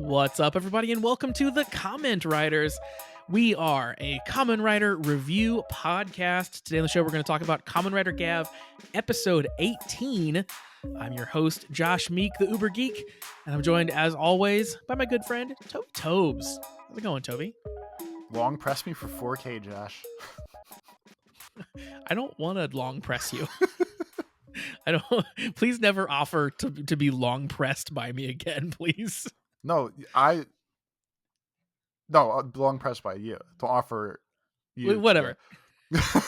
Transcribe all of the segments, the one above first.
What's up, everybody, and welcome to the Comment Writers. We are a Kamen Rider review podcast. Today on the show, we're going to talk about Kamen Rider Gav, episode 18. I'm your host, Josh Meek, the Uber Geek, and I'm joined, as always, by my good friend, Toby Tobes. How's it going, Toby? Long press me for 4K, Josh. I don't want to long press you. I don't. Please never offer to be long pressed by me again, please. No, long pressed by you. Don't offer you. Whatever. Yeah.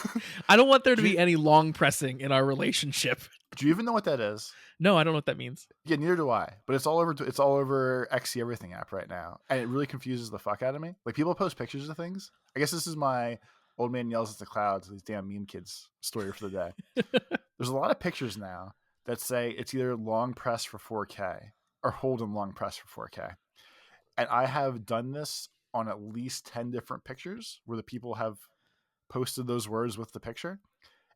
I don't want there to be any long pressing in our relationship. Do you even know what that is? No, I don't know what that means. Yeah, neither do I. But it's all over XC Everything app right now, and it really confuses the fuck out of me. Like, people post pictures of things. I guess this is my old man yells at the clouds. These damn meme kids story for the day. There's a lot of pictures now that say it's either long press for 4K or hold and long press for 4K, and I have done this on at least 10 different pictures where the people have posted those words with the picture,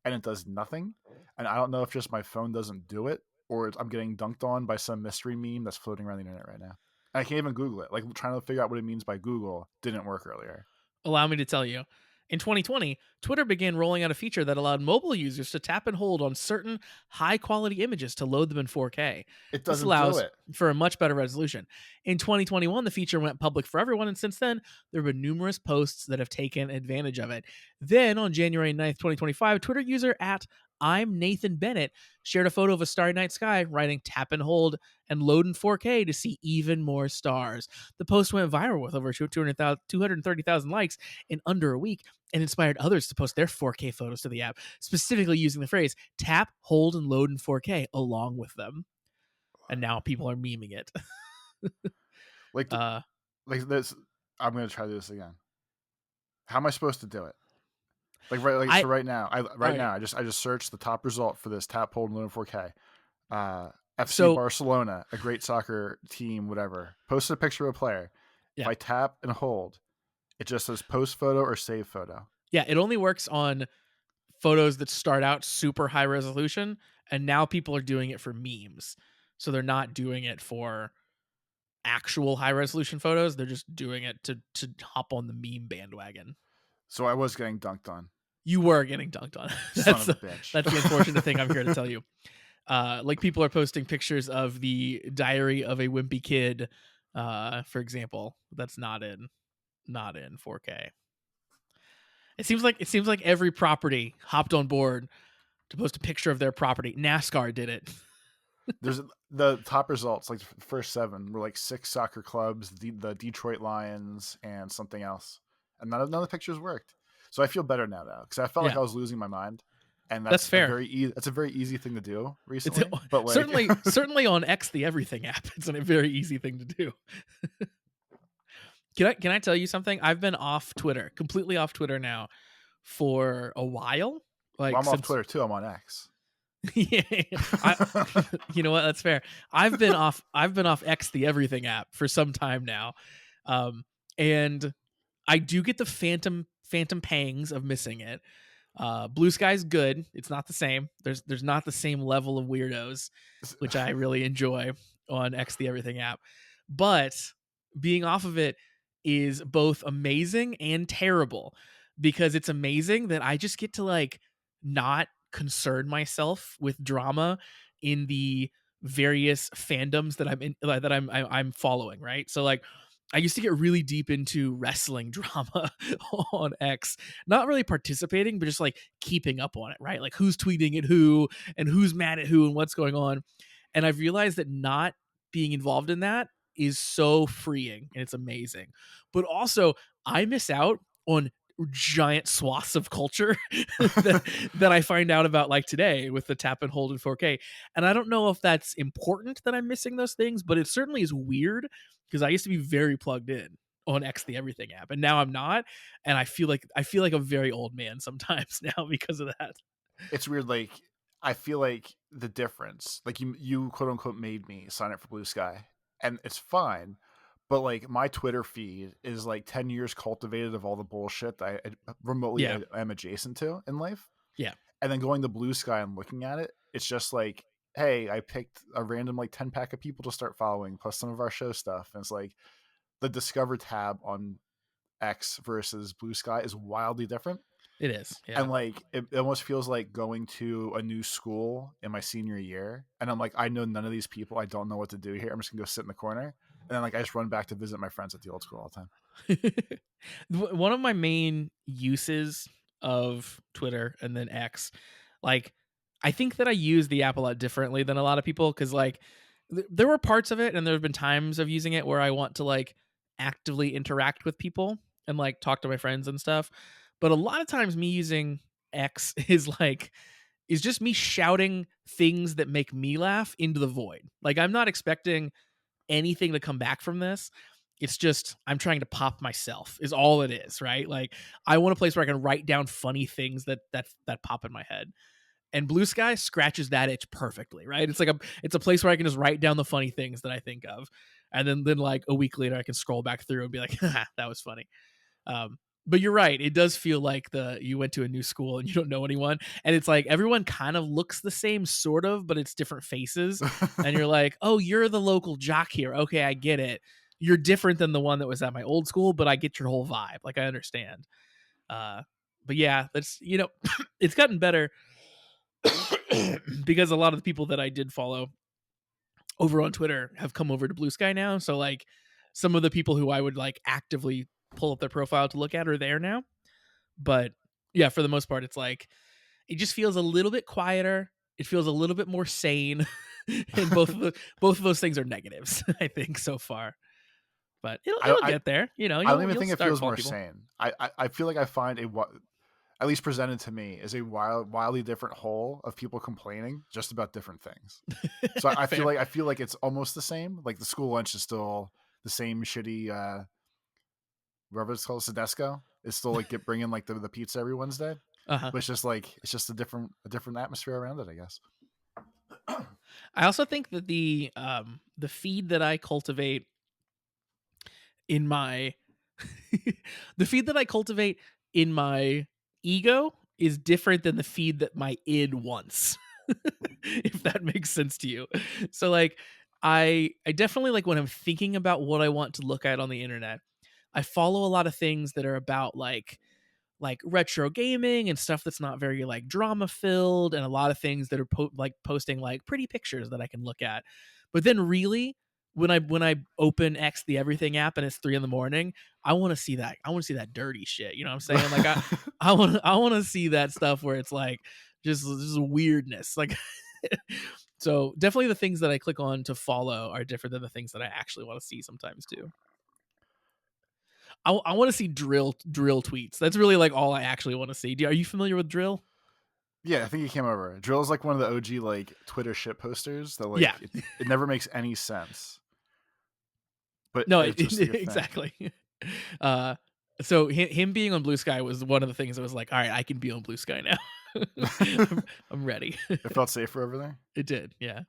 and it does nothing. And I don't know if just my phone doesn't do it, or I'm getting dunked on by some mystery meme that's floating around the internet right now. And I can't even Google it. Like, trying to figure out what it means by Google didn't work earlier. Allow me to tell you. In 2020, Twitter began rolling out a feature that allowed mobile users to tap and hold on certain high-quality images to load them in 4K. It doesn't This allows do it. for a much better resolution. In 2021, the feature went public for everyone, and since then, there have been numerous posts that have taken advantage of it. Then, on January 9th, 2025, Twitter user at I'm Nathan Bennett shared a photo of a starry night sky, writing tap and hold and load in 4K to see even more stars. The post went viral with over 230,000 likes in under a week and inspired others to post their 4K photos to the app, specifically using the phrase tap, hold, and load in 4K along with them. And now people are memeing it. Like this, I'm going to try this again. How am I supposed to do it? So right now, I just searched the top result for this tap, hold, and load in 4K. FC Barcelona, a great soccer team, whatever, posted a picture of a player. Yeah. If I tap and hold, it just says post photo or save photo. Yeah, it only works on photos that start out super high resolution, and now people are doing it for memes. So they're not doing it for actual high resolution photos. They're just doing it to hop on the meme bandwagon. So I was getting dunked on. You were getting dunked on. Son of a bitch. That's the unfortunate thing I'm here to tell you. Like, people are posting pictures of the Diary of a Wimpy Kid, for example. That's not in 4K. It seems like every property hopped on board to post a picture of their property. NASCAR did it. There's the top results, like the first 7 were like 6 soccer clubs, the Detroit Lions, and something else. And none of the pictures worked. So I feel better now, though, because I felt like I was losing my mind. And that's fair. That's a very easy thing to do recently. But like... certainly on X the Everything app, it's a very easy thing to do. Can I tell you something? I've been off Twitter, completely off Twitter now, for a while. Like, I'm off Twitter too. I'm on X. Yeah, you know what? That's fair. I've been off X the Everything app for some time now, and I do get the phantom pangs of missing it. Blue Sky's good. It's not the same. There's not the same level of weirdos, which I really enjoy on X the Everything app. But being off of it is both amazing and terrible, because it's amazing that I just get to, like, not concern myself with drama in the various fandoms that I'm following, right? So, like, I used to get really deep into wrestling drama on X, not really participating, but just like keeping up on it, right? Like, who's tweeting at who and who's mad at who and what's going on. And I've realized that not being involved in that is so freeing, and it's amazing. But also, I miss out on giant swaths of culture that I find out about, like today with the tap and hold in 4K. And I don't know if that's important that I'm missing those things, but it certainly is weird, because I used to be very plugged in on X the Everything app, and now I'm not, and I feel like a very old man sometimes now because of that. It's weird. Like, I feel like the difference, like, you quote unquote made me sign up for Blue Sky, and it's fine. But, like, my Twitter feed is like 10 years cultivated of all the bullshit that I remotely am adjacent to in life. Yeah. And then going to Blue Sky and looking at it, it's just like hey, I picked a random like 10 pack of people to start following, plus some of our show stuff. And it's like the Discover tab on X versus Blue Sky is wildly different. It is, yeah. And like it almost feels like going to a new school in my senior year. And I'm like, I know none of these people. I don't know what to do here. I'm just gonna go sit in the corner. And then like I just run back to visit my friends at the old school all the time. One of my main uses of Twitter and then X, like, I think that I use the app a lot differently than a lot of people because, like, there were parts of it and there have been times of using it where I want to, like, actively interact with people and, like, talk to my friends and stuff. But a lot of times me using X is just me shouting things that make me laugh into the void. Like, I'm not expecting anything to come back from this. It's just I'm trying to pop myself is all it is, right? Like I want a place where I can write down funny things that pop in my head. And Blue Sky scratches that itch perfectly, right? It's a place where I can just write down the funny things that I think of. And then like a week later I can scroll back through and be like, that was funny. But you're right. It does feel like you went to a new school and you don't know anyone, and it's like everyone kind of looks the same, sort of, but it's different faces. And you're like, oh, you're the local jock here. Okay, I get it. You're different than the one that was at my old school, but I get your whole vibe. Like I understand. Uh, but yeah, that's it's gotten better because a lot of the people that I did follow over on Twitter have come over to Blue Sky now. So like some of the people who I would like actively pull up their profile to look at are there now. But yeah, for the most part, it's like it just feels a little bit quieter. It feels a little bit more sane, and both of those things are negatives. I think so far, but it'll I get there. You know, I don't even you'll think it start feels following more people. sane. I feel like I find at least presented to me as a wildly different whole of people complaining just about different things. So Fair. I feel like it's almost the same. Like the school lunch is still the same shitty whatever it's called, Sedesco. It's still like get bringing like the pizza every Wednesday. Uh huh. But it's just like it's just a different atmosphere around it, I guess. I also think that the feed that I cultivate in my the feed that I cultivate in my ego is different than the feed that my id wants. If that makes sense to you. So like I definitely like when I'm thinking about what I want to look at on the internet, I follow a lot of things that are about like retro gaming and stuff that's not very like drama filled, and a lot of things that are like posting like pretty pictures that I can look at. But then really when I open X the everything app and it's 3 in the morning, I want to see that. I want to see that dirty shit. You know what I'm saying? Like I want to see that stuff where it's like just weirdness. Like so definitely the things that I click on to follow are different than the things that I actually want to see sometimes too. I want to see drill tweets. That's really like all I actually want to see. Are you familiar with drill? Yeah, I think he came over. Drill is like one of the OG like Twitter shit posters that Yeah. like it never makes any sense, but No, it's just like a thing. exactly. Uh, so him being on Blue Sky was one of the things that was like, all right, I can be on Blue Sky now. I'm ready. It felt safer over there. It did, yeah,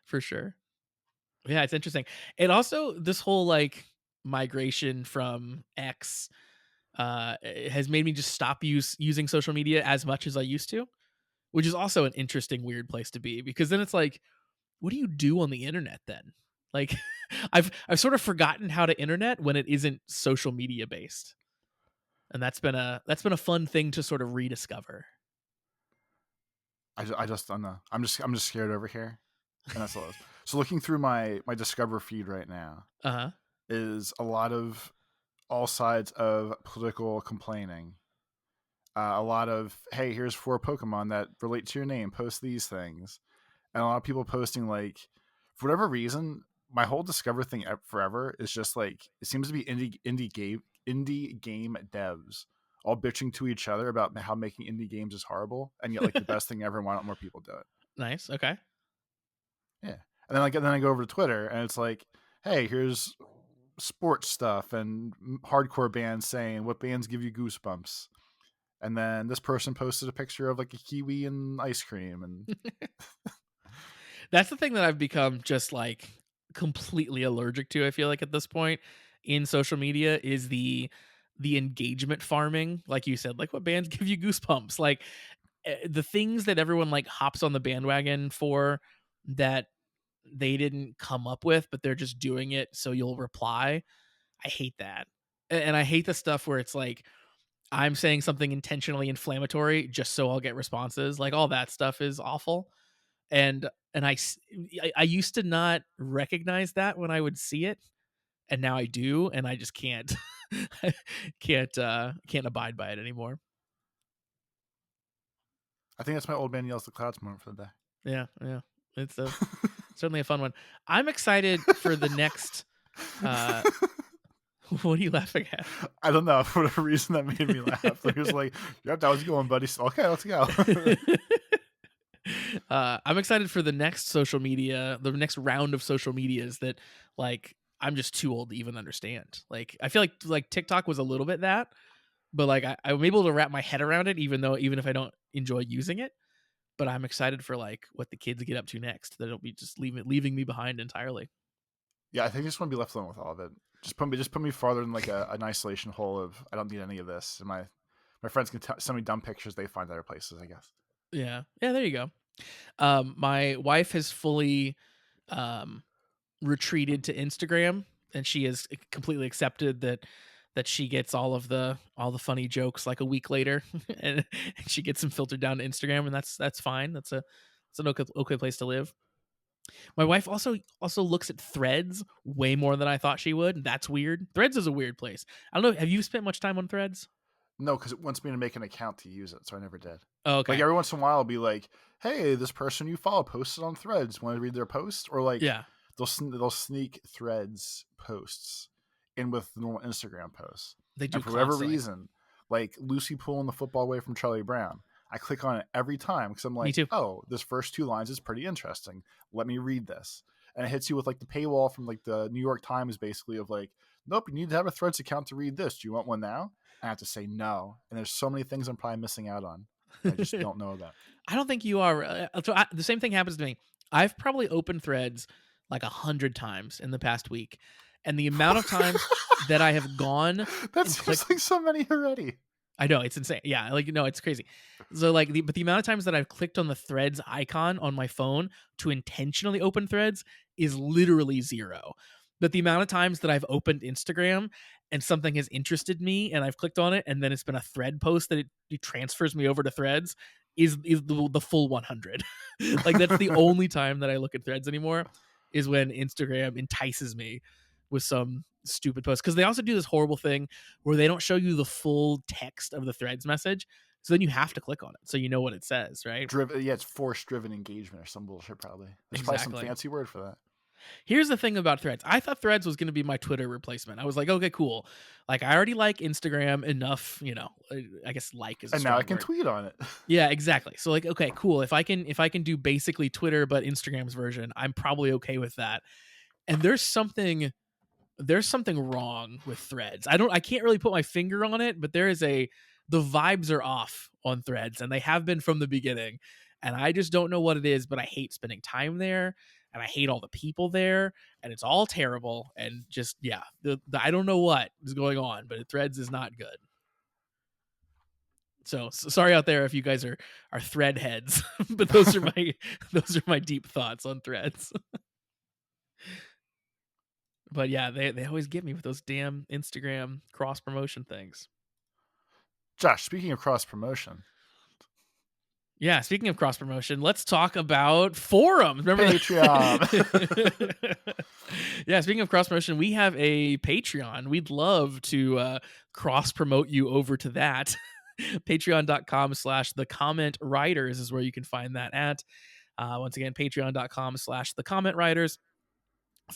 for sure. Yeah, it's interesting. And also this whole like migration from X has made me just stop using social media as much as I used to, which is also an interesting, weird place to be because then it's like, what do you do on the internet then? Like, I've sort of forgotten how to internet when it isn't social media based, and that's been a fun thing to sort of rediscover. I just don't know. I'm just scared over here, and that's all. It is. So looking through my Discover feed right now Uh huh. is a lot of all sides of political complaining. A lot of hey, here's 4 Pokemon that relate to your name. Post these things, and a lot of people posting like for whatever reason. My whole Discover thing forever is just like it seems to be indie game devs all bitching to each other about how making indie games is horrible, and yet like the best thing ever. Why don't more people do it? Nice. Okay. Yeah, and then I go over to Twitter, and it's like, hey, here's sports stuff and hardcore bands saying what bands give you goosebumps. And then this person posted a picture of like a kiwi and ice cream, and That's the thing that I've become just like completely allergic to. I feel like at this point in social media is the engagement farming, like you said, like what bands give you goosebumps, like the things that everyone like hops on the bandwagon for that they didn't come up with, but they're just doing it so you'll reply. I hate that. And I hate the stuff where it's like I'm saying something intentionally inflammatory just so I'll get responses. Like all that stuff is awful. And I used to not recognize that when I would see it, and now I do, and I just can't can't abide by it anymore. I think that's my old man yells the clouds moment for the day. Yeah, yeah. It's a certainly a fun one. I'm excited for the next uh what are you laughing at? I don't know, for whatever reason that made me laugh. He was like, "Yep, that was going, buddy. Okay, let's go." I'm excited for the next social media, the next round of social medias that like I'm just too old to even understand. Like I feel like TikTok was a little bit that, but like I'm able to wrap my head around it, even if I don't enjoy using it. But I'm excited for like what the kids get up to next. That'll be just leaving me behind entirely. Yeah, I think I just want to be left alone with all of it. Just put me farther in like an isolation hole of I don't need any of this. And my friends can send me dumb pictures they find other places, I guess. Yeah, yeah. There you go. My wife has fully um, retreated to Instagram, and she has completely accepted that she gets all the funny jokes like a week later, and she gets them filtered down to Instagram, and that's fine. That's an okay place to live. My wife also looks at Threads way more than I thought she would. That's weird. Threads is a weird place. I don't know. Have you spent much time on Threads? No, because it wants me to make an account to use it, so I never did. Oh, Like okay. every once in a while, I'll be like, "Hey, this person you follow posted on Threads. Want to read their post?" Or like Yeah, they'll sneak Threads posts in with the normal Instagram posts, they and do for whatever constantly. reason, like Lucy pulling the football away from Charlie Brown, I click on it every time because I'm Me like, too. "Oh, this first two lines is pretty interesting. Let me read this." And it hits you with like the paywall from like the New York Times, basically of like, "Nope, you need to have a Threads account to read this. Do you want one now?" I have to say no. And there's so many things I'm probably missing out on that I just don't know about. I don't think you are. The same thing happens to me. I've probably opened Threads like 100 times in the past week, and the amount of times that I have gone That and seems clicked. like so many already. I know it's insane. Yeah, like no, it's crazy. So like, but the amount of times that I've clicked on the Threads icon on my phone to intentionally open Threads is literally zero. But the amount of times that I've opened Instagram and something has interested me and I've clicked on it and then it's been a thread post that it transfers me over to Threads is the full 100. Like that's the only time that I look at Threads anymore is when Instagram entices me with some stupid post, because they also do this horrible thing where they don't show you the full text of the Threads message, so then you have to click on it so you know what it says, right? Driven, yeah, it's force driven engagement or some bullshit, probably. There's probably some Exactly. fancy word for that. Here's the thing about Threads. I thought Threads was going to be my Twitter replacement. I was like, okay, cool. Like I already like Instagram enough, I guess like is a And now I strong can word. tweet on it. Yeah, exactly. So like, okay, cool. If I can do basically Twitter but Instagram's version, I'm probably okay with that. And there's something wrong with Threads. I can't really put my finger on it, but the vibes are off on Threads, and they have been from the beginning. And I just don't know what it is, but I hate spending time there, and I hate all the people there, and it's all terrible. And just yeah, I don't know what is going on, but Threads is not good. So sorry out there if you guys are thread heads, but those are my deep thoughts on Threads. But yeah, they always get me with those damn Instagram cross promotion things. Josh, speaking of cross promotion, Yeah, speaking of cross promotion, let's talk about forums. Remember Patreon. the Yeah, speaking of cross promotion, we have a Patreon. We'd love to cross promote you over to that. Patreon.com/ the comment writers is where you can find that at. Once again, patreon.com/ the comment writers.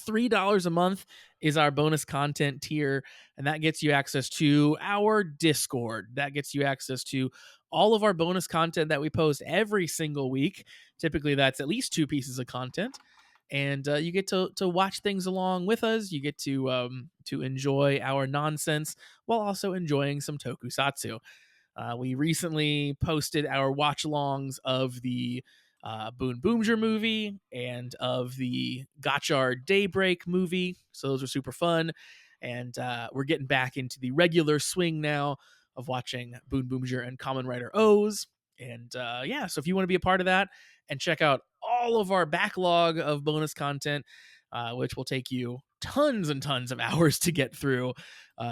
$3 a month is our bonus content tier, and that gets you access to our Discord. That gets you access to all of our bonus content that we post every single week. Typically, that's at least 2 pieces of content, and you get to watch things along with us. You get to enjoy our nonsense while also enjoying some tokusatsu. We recently posted our watch alongs of the Boon Boomjer movie and of the Gotchard Daybreak movie. So those are super fun. And we're getting back into the regular swing now of watching Boon Boomjer and Kamen Rider O's. And yeah, so if you want to be a part of that and check out all of our backlog of bonus content, which will take you tons and tons of hours to get through,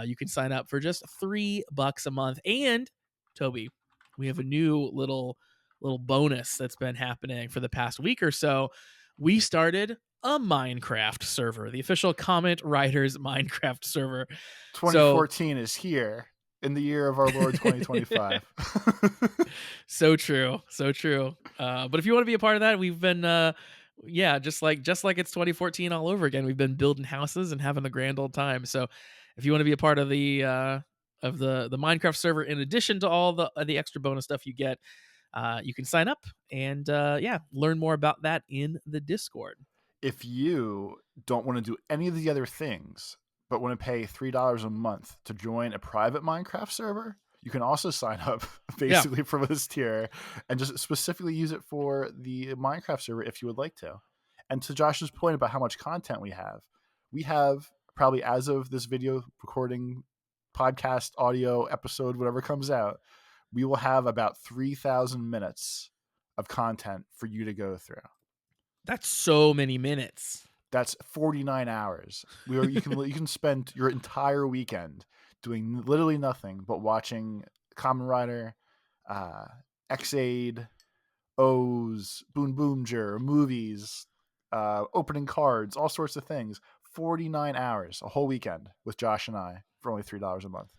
you can sign up for just $3 a month. And Toby, we have a new little bonus that's been happening for the past week or so. We started a Minecraft server, the official Comment Writers Minecraft server. So 2014 is here in the year of our Lord 2025. so true, so true. But if you want to be a part of that, we've been yeah, just like it's 2014 all over again. We've been building houses and having a grand old time. So if you want to be a part of the Minecraft server, in addition to all the extra bonus stuff you get, you can sign up and yeah, learn more about that in the Discord. If you don't want to do any of the other things, but want to pay $3 a month to join a private Minecraft server, you can also sign up Yeah, basically for this tier and just specifically use it for the Minecraft server if you would like to. And to Josh's point about how much content we have probably, as of this video recording, podcast, audio, episode, whatever comes out, we will have about 3,000 minutes of content for you to go through. that's so many minutes. That's 49 hours. You can spend your entire weekend doing literally nothing but watching Kamen Rider, X-Aid, O's, Boon Boomjer, movies, opening cards, all sorts of things. 49 hours, a whole weekend with Josh and I for only $3 a month.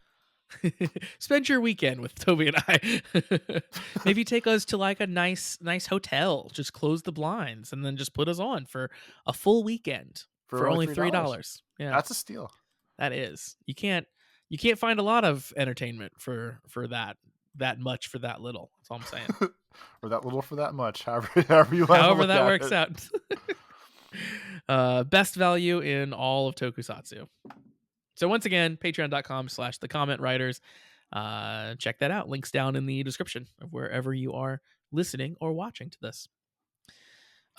Spend your weekend with Toby and I. Maybe take us to like a nice hotel. Just close the blinds and then just put us on for a full weekend For for only only $3. $3. Yeah, That's a steal. that is. You can't find a lot of entertainment for that much for that little. That's all I'm saying. Or that little for that much, however you want to However look that at works it. out. Best value in all of tokusatsu. So once again, patreon.com/the comment writers. Check that out. Links down in the description of wherever you are listening or watching to this.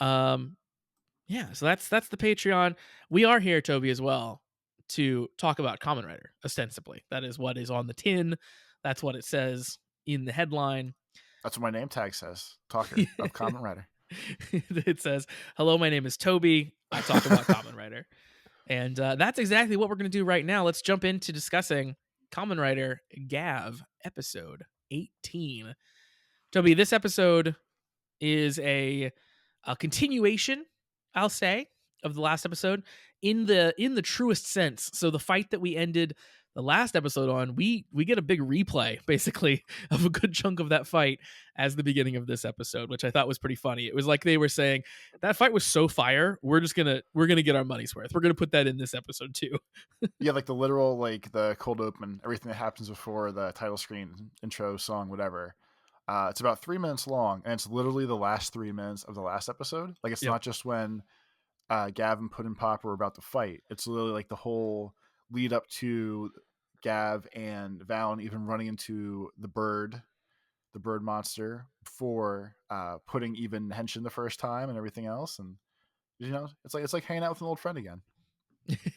Yeah, so that's the Patreon. We are here, Toby, as well, to talk about Kamen Rider, ostensibly. That is what is on the tin. That's what it says in the headline. That's what my name tag says. Talker of Kamen Rider. It says, "Hello, my name is Toby. I talk about Kamen Rider." And that's exactly what we're going to do right now. Let's jump into discussing Kamen Rider gavv episode 18. Toby, this episode is a continuation, I'll say, of the last episode in the truest sense. So the fight that we ended the last episode on, we get a big replay basically of a good chunk of that fight as the beginning of this episode, which I thought was pretty funny. It was like they were saying that fight was so fire, we're gonna get our money's worth. We're gonna put that in this episode too. Yeah, like the literal, like the cold open, everything that happens before the title screen, intro, song, whatever. It's about 3 minutes long, and it's literally the last 3 minutes of the last episode. Like, it's Yep. not just when Gav and Puddin' Pop are about to fight. It's literally like the whole lead up to Gav and Valen even running into the bird monster, before putting even Henshin the first time and everything else. And it's like hanging out with an old friend again.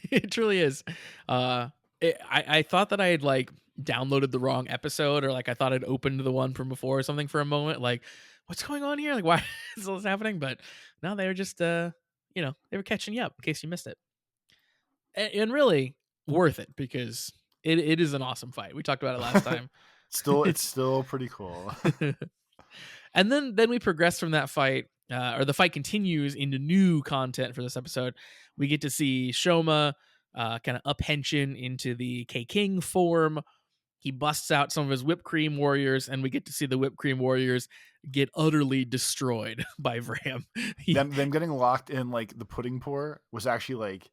It truly is. I thought that I had like downloaded the wrong episode, or like I thought I'd opened the one from before or something for a moment. Like, what's going on here? Like, why is all this happening? But no, they were just they were catching you up in case you missed it. And really worth it, because it is an awesome fight. We talked about it last time. It's still pretty cool. And then we progress from that fight, or the fight continues into new content for this episode. We get to see Shoma kind of up Henshin into the K-King form. He busts out some of his whipped cream warriors, and we get to see the whipped cream warriors get utterly destroyed by Vram. them getting locked in like the pudding pour was actually like,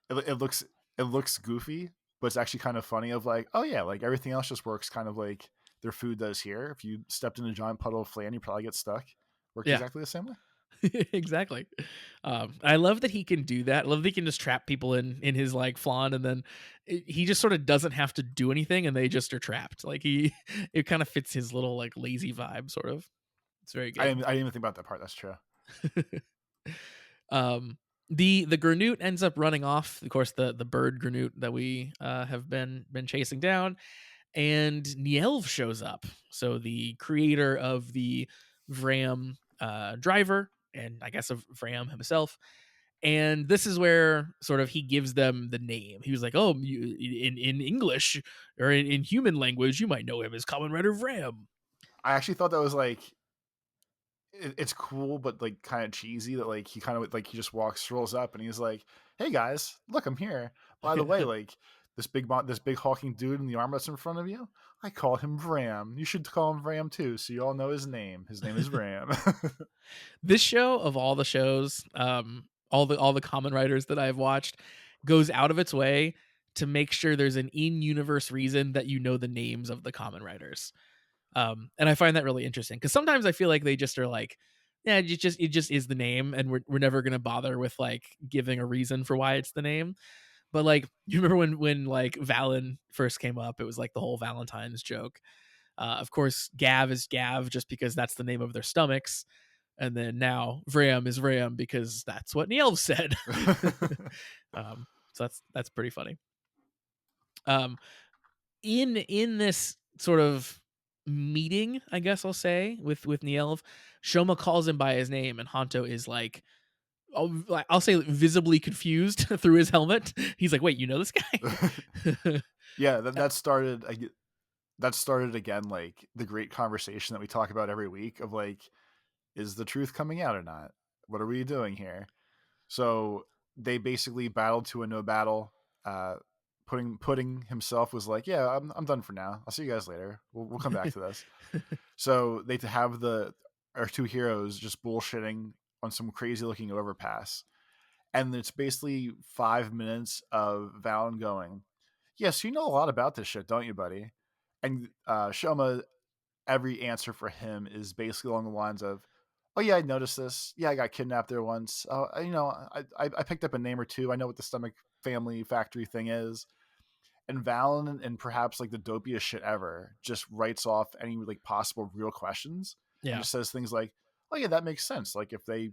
it looks goofy, but it's actually kind of funny. Of like, oh yeah, like everything else just works kind of like their food does here. If you stepped in a giant puddle of flan, you probably get stuck. Works Yeah. exactly the same way. Exactly. I love that he can do that. I love that he can just trap people in his like flan, and then he just sort of doesn't have to do anything, and they just are trapped. Like it kind of fits his little like lazy vibe, sort of. It's very I good. didn't even think about that part. That's true. The Granute ends up running off. Of course, the bird Granute that we have been chasing down, and Nielv shows up. So the creator of the Vram driver, and I guess of Vram himself. And this is where sort of he gives them the name. He was like, "Oh, in English or in human language, you might know him as Common Rider Vram." I actually thought that was like it's cool, but like kind of cheesy that like he kind of like he just walks, strolls up, and he's like, "Hey guys, look, I'm here. By the way, like this big hulking dude in the armor that's in front of you, I call him Vram. You should call him Vram too, so you all know his name. His name is Vram." This show of all the shows, all the common writers that I've watched, goes out of its way to make sure there's an in-universe reason that you know the names of the common writers. And I find that really interesting because sometimes I feel like they just are like, yeah, it just is the name, and we're never gonna bother with like giving a reason for why it's the name. But like, you remember when like Valen first came up, it was like the whole Valentine's joke. Of course, Gav is Gav just because that's the name of their stomachs, and then now Vram is Vram because that's what Nielv said. So that's pretty funny. Um, in this sort of meeting, I guess I'll say with Nielv, Shoma calls him by his name, and Hanto is like, I'll say visibly confused through his helmet. He's like, "Wait, you know this guy?" Yeah, that started again like the great conversation that we talk about every week of like, is the truth coming out or not? What are we doing here? So they basically battled to a no battle. Uh, Pudding himself was like, "Yeah, I'm done for now. I'll see you guys later. We'll come back to this." So they have our two heroes just bullshitting on some crazy looking overpass, and it's basically 5 minutes of Valen going, "Yes, you know a lot about this shit, don't you, buddy?" And Shoma, every answer for him is basically along the lines of, "Oh yeah, I noticed this. Yeah, I got kidnapped there once. I picked up a name or two. I know what the stomach family factory thing is." And Valen, and perhaps like the dopiest shit ever, just writes off any like possible real questions and Yeah. just says things like, "Oh yeah, that makes sense. Like if they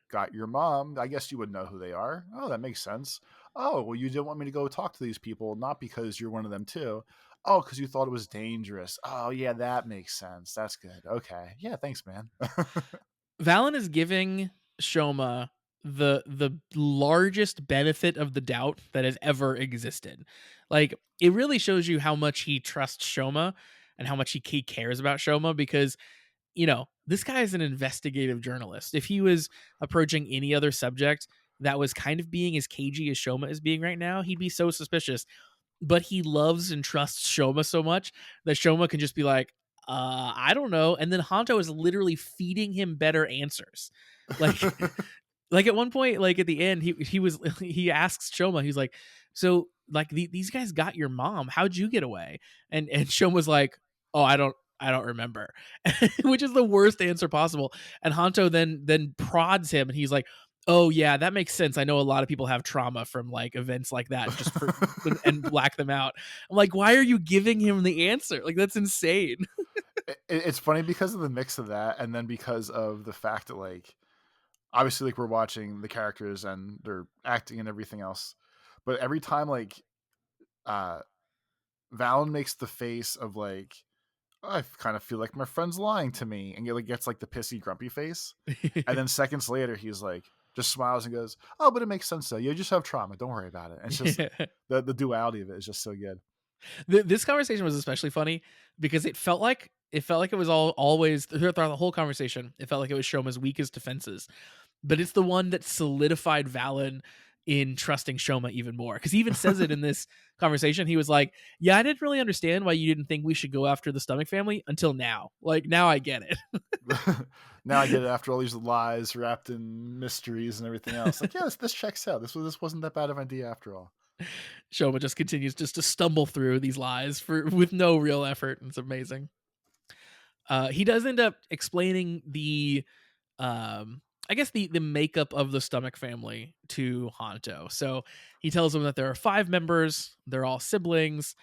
got your mom, I guess you would know who they are. Oh, that makes sense. Oh, well, you didn't want me to go talk to these people, not because you're one of them too. Oh, because you thought it was dangerous. Oh yeah, that makes sense. That's good. Okay, yeah, thanks, man." Valen is giving Shoma the largest benefit of the doubt that has ever existed. Like, it really shows you how much he trusts Shoma and how much he cares about Shoma because, this guy is an investigative journalist. If he was approaching any other subject that was kind of being as cagey as Shoma is being right now, he'd be so suspicious. But he loves and trusts Shoma so much that Shoma can just be like, I don't know. And then Hanto is literally feeding him better answers. Like, like at one point, like at the end, he asks Shoma, he's like, "So like these guys got your mom. How'd you get away?" And Shoma's like, "Oh, I don't remember," which is the worst answer possible. And Hanto then prods him, and he's like, "Oh yeah, that makes sense. I know a lot of people have trauma from like events like that, just for and black them out." I'm like, why are you giving him the answer? Like that's insane. It's funny because of the mix of that, and then because of the fact that like obviously like we're watching the characters and they're acting and everything else, but every time like uh Valen makes the face of like, "I kind of feel like my friend's lying to me," and he like gets like the pissy grumpy face, and then seconds later he's like just smiles and goes, "Oh, but it makes sense though. You just have trauma. Don't worry about it." And it's just the duality of it is just so good. This conversation was especially funny because it was all always throughout the whole conversation. It felt like it was Shoma's weakest defenses, but it's the one that solidified Valen in trusting Shoma even more. Because he even says it in this conversation. He was like, "Yeah, I didn't really understand why you didn't think we should go after the stomach family until now. Like now I get it." Now I get it after all these lies wrapped in mysteries and everything else. Like, yes, this checks out. This wasn't that bad of an idea after all. Shoma just continues just to stumble through these lies for with no real effort. It's amazing. He does end up explaining I guess the makeup of the stomach family to Hanto. So he tells him that there are 5 members, they're all siblings,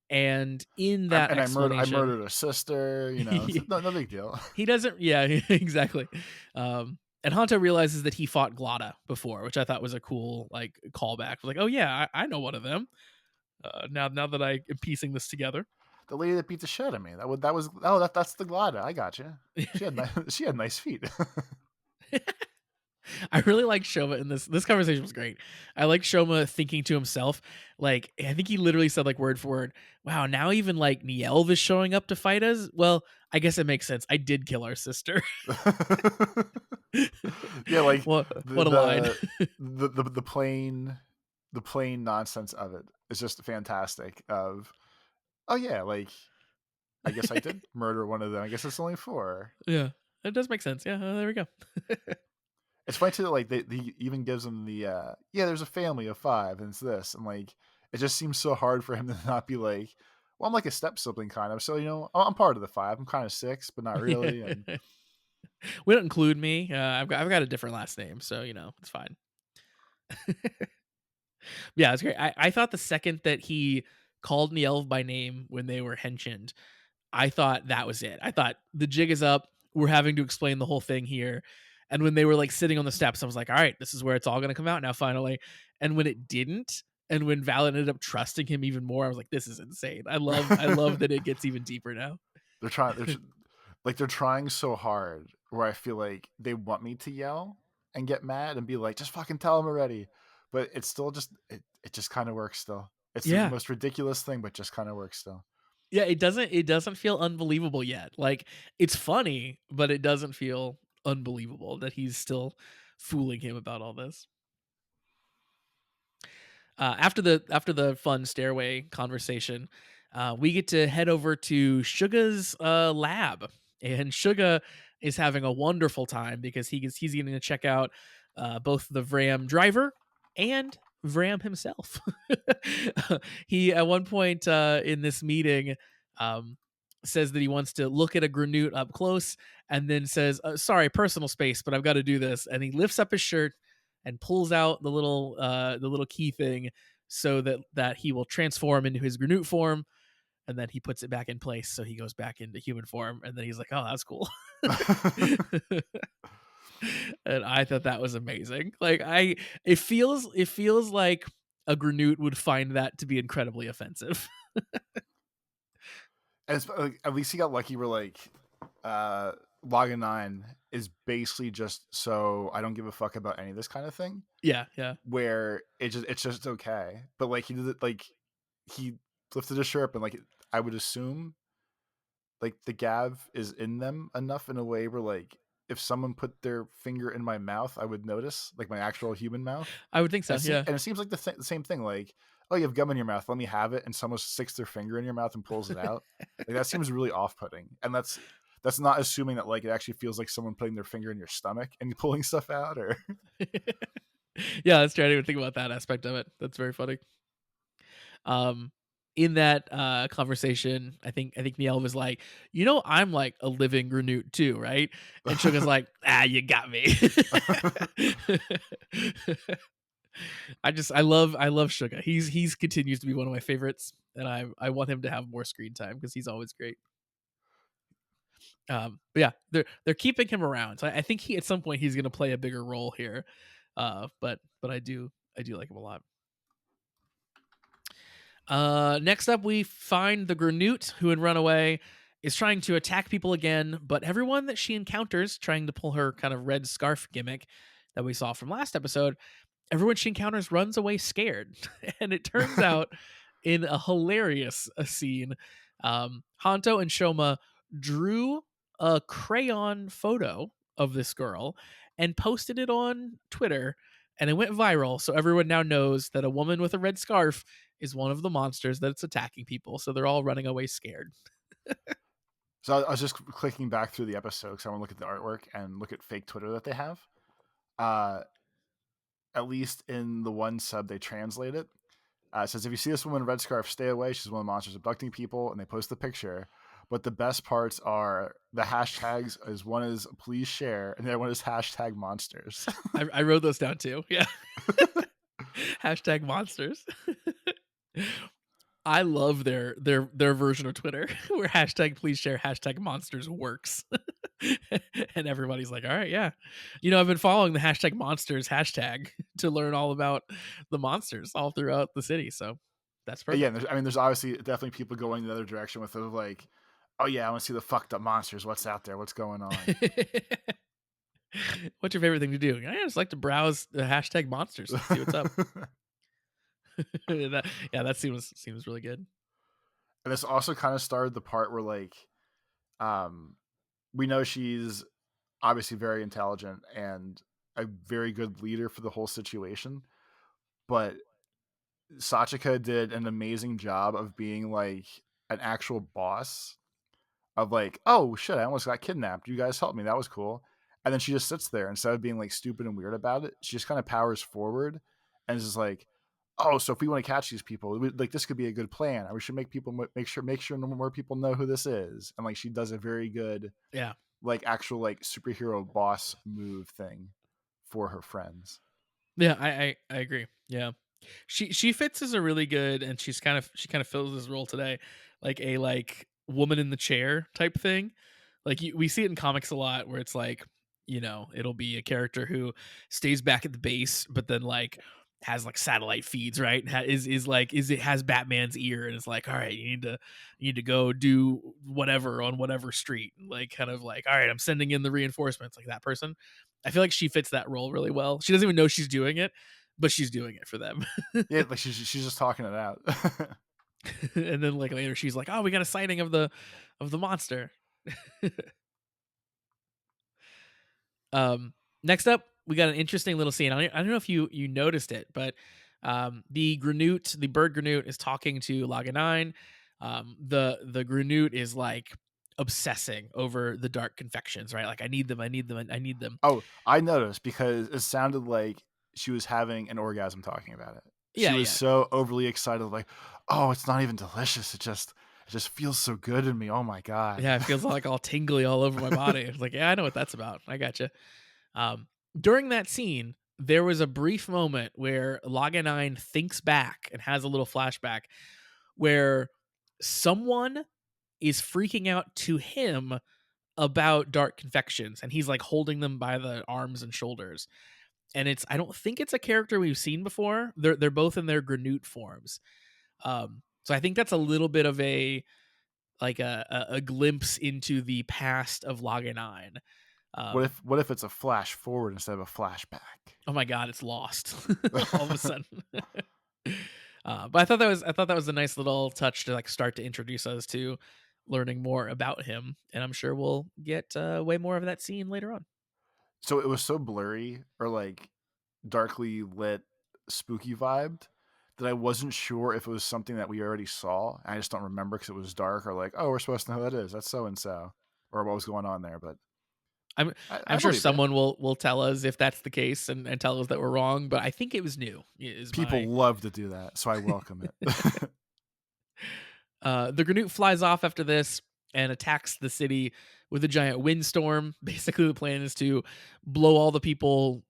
and in that I explanation, murdered a sister. It's no big deal. he doesn't. Yeah, exactly. And Hanto realizes that he fought Glotta before, which I thought was a cool like callback. Like, oh yeah, I know one of them. Now that I am piecing this together. The lady that beat the shit out of me. That was oh that's the Glada. I got you. She had she had nice feet. I really like Shoma in this conversation was great. I like Shoma thinking to himself, like I think he literally said like word for word, "Wow, now even like Nielv is showing up to fight us." Well, I guess it makes sense. I did kill our sister. Yeah, like the What a line. the the plain nonsense of it is just fantastic. Of oh yeah, like I guess I did murder one of them. I guess it's only four. Yeah. It does make sense. Yeah, there we go. It's funny too that like they even gives them the yeah, there's a family of five and it's this and like it just seems so hard for him to not be like, well, I'm like a step sibling kind of, so you know I'm part of the five. I'm kind of six, but not really. And We don't include me. I've got a different last name, so it's fine. Yeah, it's great. I thought the second that he called Nielv by name when they were henchened, I thought that was it. I thought the jig is up. We're having to explain the whole thing here. And when they were like sitting on the steps, I was like, all right, this is where it's all going to come out now, finally. And when it didn't, and when Val ended up trusting him even more, I was like, this is insane. I love that it gets even deeper now. they're trying like they're trying so hard where I feel like they want me to yell and get mad and be like, just fucking tell them already. But it's still just it just kind of works still. It's the Yeah. most ridiculous thing, but just kind of works still. Yeah, it doesn't feel unbelievable yet. Like it's funny, but it doesn't feel unbelievable that he's still fooling him about all this. After the fun stairway conversation, we get to head over to Suga's lab, and Suga is having a wonderful time because he's getting to check out both the Vram driver and Vram himself. He at one point in this meeting um, says that he wants to look at a Granute up close, and then says, "Sorry, personal space, but I've got to do this." And he lifts up his shirt and pulls out the little key thing so that he will transform into his Granute form, and then he puts it back in place so he goes back into human form, and then he's like, "Oh, that's cool." And I thought that was amazing. Like it feels like a Granute would find that to be incredibly offensive. And it's, like, at least he got lucky where like Login 9 is basically just so I don't give a fuck about any of this kind of thing. Yeah, yeah. Where it's just okay. But like he did it like he lifted his shirt up and like I would assume like the gavv is in them enough in a way where like if someone put their finger in my mouth, I would notice like my actual human mouth. I would think so. Yeah. And it seems like the same thing. Like, oh, you have gum in your mouth. Let me have it. And someone sticks their finger in your mouth and pulls it out. Like that seems really off-putting. And that's not assuming that like it actually feels like someone putting their finger in your stomach and pulling stuff out. Or Yeah, that's true. I didn't even think about that aspect of it. That's very funny. Um, in that conversation, I think Niall was like, I'm like a living Granute too, right? And Suga's like, you got me. I love Suga. He's continues to be one of my favorites, and I want him to have more screen time because he's always great. But yeah, they're keeping him around. So I think he at some point he's gonna play a bigger role here. But I do like him a lot. Next up, we find the Granute, who in Runaway is trying to attack people again, but everyone that she encounters, trying to pull her kind of red scarf gimmick that we saw from last episode, everyone she encounters runs away scared. And it turns out in a hilarious scene, Hanto and Shoma drew a crayon photo of this girl and posted it on Twitter, and it went viral. So everyone now knows that a woman with a red scarf is one of the monsters that's attacking people. So they're all running away scared. so I was just clicking back through the episode because I want to look at the artwork and look at fake Twitter that they have. At least in the one sub they translate it. It says, if you see this woman in a red scarf, stay away. She's one of the monsters abducting people, and they post the picture. But the best parts are the hashtags. Is one is please share, and the other one is hashtag monsters. I wrote those down too. Yeah. Hashtag monsters. I love their version of Twitter where hashtag please share hashtag monsters works. And everybody's like, all right, yeah. I've been following the hashtag monsters hashtag to learn all about the monsters all throughout the city. So That's Yeah, perfect. I mean, there's obviously definitely people going the other direction with it of like, oh yeah, I want to see the fucked up monsters. What's out there? What's going on? What's your favorite thing to do? I just like to browse the hashtag monsters, see what's up. That seems really good. And this also kind of started the part where like, um, we know she's obviously very intelligent and a very good leader for the whole situation, but Sachika did an amazing job of being like an actual boss of like, oh shit, I almost got kidnapped. You guys helped me. That was cool. And then she just sits there instead of being like stupid and weird about it. She just kind of powers forward and is just like, oh, so if we want to catch these people, like this could be a good plan. Or we should make people make sure no more people know who this is. And like she does a very good Yeah. like actual like superhero boss move thing for her friends. Yeah, I agree. Yeah. She fits as a really good, and she kind of fills this role today, like a like woman in the chair type thing. Like we see it in comics a lot where it's like, it'll be a character who stays back at the base, but then like has like satellite feeds, right? Is it has Batman's ear and it's like, all right, you need to go do whatever on whatever street, like kind of like, all right, I'm sending in the reinforcements, like that person. I feel like she fits that role really well. She doesn't even know she's doing it, but she's doing it for them. Yeah, like she's just talking it out. And then like later she's like, "Oh, we got a sighting of the monster." Next up, we got an interesting little scene. I don't know if you noticed it, but the Granute, the bird Granute, is talking to Laga 9. The Granute is like obsessing over the dark confections, right? Like, I need them, I need them, I need them. Oh, I noticed because it sounded like she was having an orgasm talking about it. She Yeah, was yeah. so overly excited, like, "Oh, it's not even delicious. It just feels so good in me. Oh my god." Yeah, it feels like all tingly all over my body. It's like, yeah, I know what that's about. I gotcha. During that scene, there was a brief moment where Laga 9 thinks back and has a little flashback where someone is freaking out to him about dark confections, and he's like holding them by the arms and shoulders. And I don't think it's a character we've seen before. They're both in their Granute forms. So I think that's a little bit of a like a glimpse into the past of Laga 9. What if it's a flash forward instead of a flashback? Oh my god, it's lost all of a sudden. But I thought that was a nice little touch to like start to introduce us to learning more about him, and I'm sure we'll get way more of that scene later on. So it was so blurry or like darkly lit, spooky vibed that I wasn't sure if it was something that we already saw. I just don't remember because it was dark or like, oh, we're supposed to know who that is. That's so and so, or what was going on there. But I'm I'm I sure believe you. someone will tell us if that's the case and tell us that we're wrong, but I think it was new. Is People my love to do that, so I welcome it. The Granute flies off after this and attacks the city with a giant windstorm. Basically, the plan is to blow all the people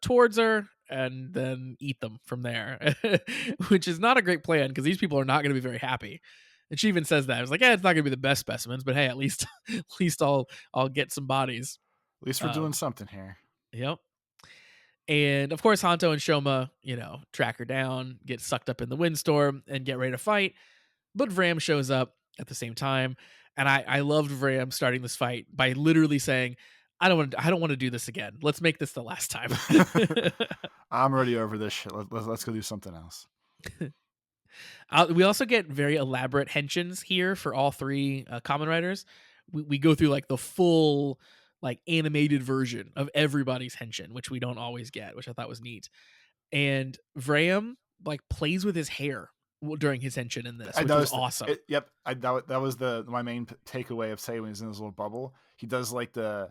towards her and then eat them from there, which is not a great plan because these people are not going to be very happy. And she even says that. I was like, "Yeah, it's not going to be the best specimens, but hey, at least at least I'll get some bodies." At least we're Uh, doing something here. yep. And of course, Hanto and Shoma, track her down, get sucked up in the windstorm, and get ready to fight. But Vram shows up at the same time, and I loved Vram starting this fight by literally saying, I don't want to do this again. Let's make this the last time." I'm already over this shit. Let's go do something else. We also get very elaborate henshins here for all three common riders. We go through like the full like animated version of everybody's henshin, which we don't always get, which I thought was neat. And Vram like plays with his hair during his henshin in this, I which was noticed awesome. Yep, that was the my main takeaway of say when he's in his little bubble. He does like the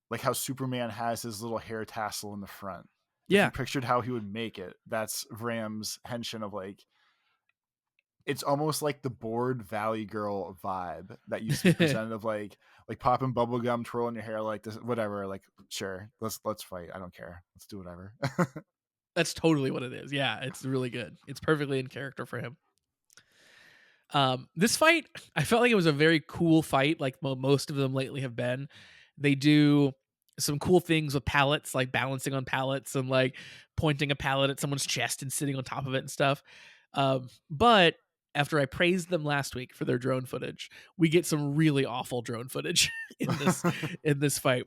like how Superman has his little hair tassel in the front. If you Yeah. pictured how he would make it, that's Vram's henshin of like it's almost like the bored Valley Girl vibe that used to be presented of like popping bubble gum, twirling your hair like this, whatever. Like, sure, let's fight. I don't care. Let's do whatever. That's totally what it is. Yeah, it's really good. It's perfectly in character for him. This fight, I felt like it was a very cool fight, like most of them lately have been. They do some cool things with pallets, like balancing on pallets and like pointing a pallet at someone's chest and sitting on top of it and stuff. But after I praised them last week for their drone footage, we get some really awful drone footage in this fight.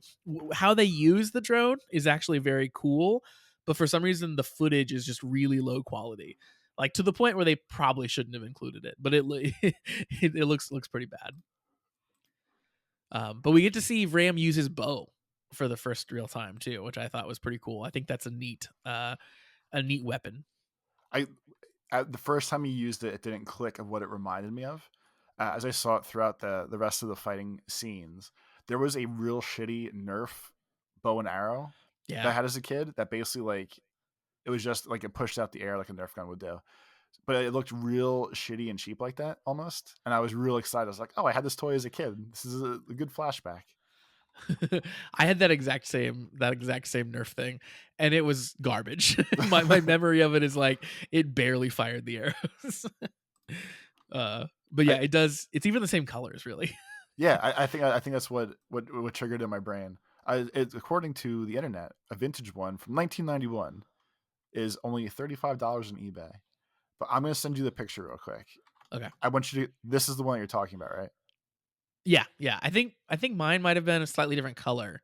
How they use the drone is actually very cool, but for some reason the footage is just really low quality, like to the point where they probably shouldn't have included it. But it looks pretty bad. But we get to see Ram use his bow for the first real time too, which I thought was pretty cool. I think that's a neat weapon. I the first time you used it, it didn't click of what it reminded me of. As I saw it throughout the rest of the fighting scenes, there was a real shitty Nerf bow and arrow that I Yeah. had as a kid. That basically like it was just like it pushed out the air like a Nerf gun would do, but it looked real shitty and cheap like that almost. And I was real excited. I was like, "Oh, I had this toy as a kid. This is a good flashback." I had that exact same Nerf thing, and it was garbage. My memory of it is like it barely fired the arrows. But yeah, I it does. It's even the same colors, really. Yeah, I think that's what triggered in my brain. According to the internet, a vintage one from 1991 is only $35 on eBay. But I'm gonna send you the picture real quick. Okay. I want you to. This is the one you're talking about, right? Yeah, yeah. I think mine might have been a slightly different color.